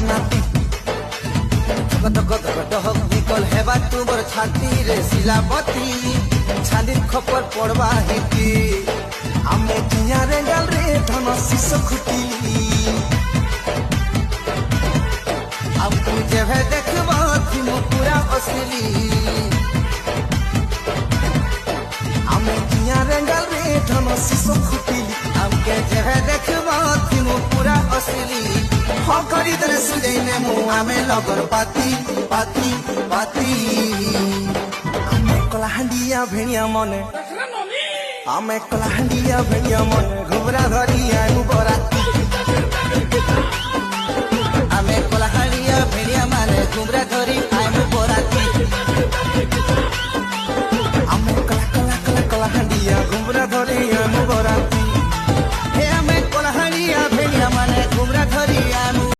नाती निकल हेबा तुमर छाती रे शिलापति छाली खपर पड़वा हेती आमे जिया रे गाल रे धन शिश खुटी अब तू जेभे देखबा थी मो पूरा असली आमे जिया रे गाल रे धन शिश खुटी आमके जेभे देखबा थी मो पूरा असली हाँ करी दरे सुजैने मुआ में लगन पाती पाती पाती आमे कलाहांडिया भेड़िया मने आमे कलाहांडिया भेड़िया मने घुबरा धरी आनु बराती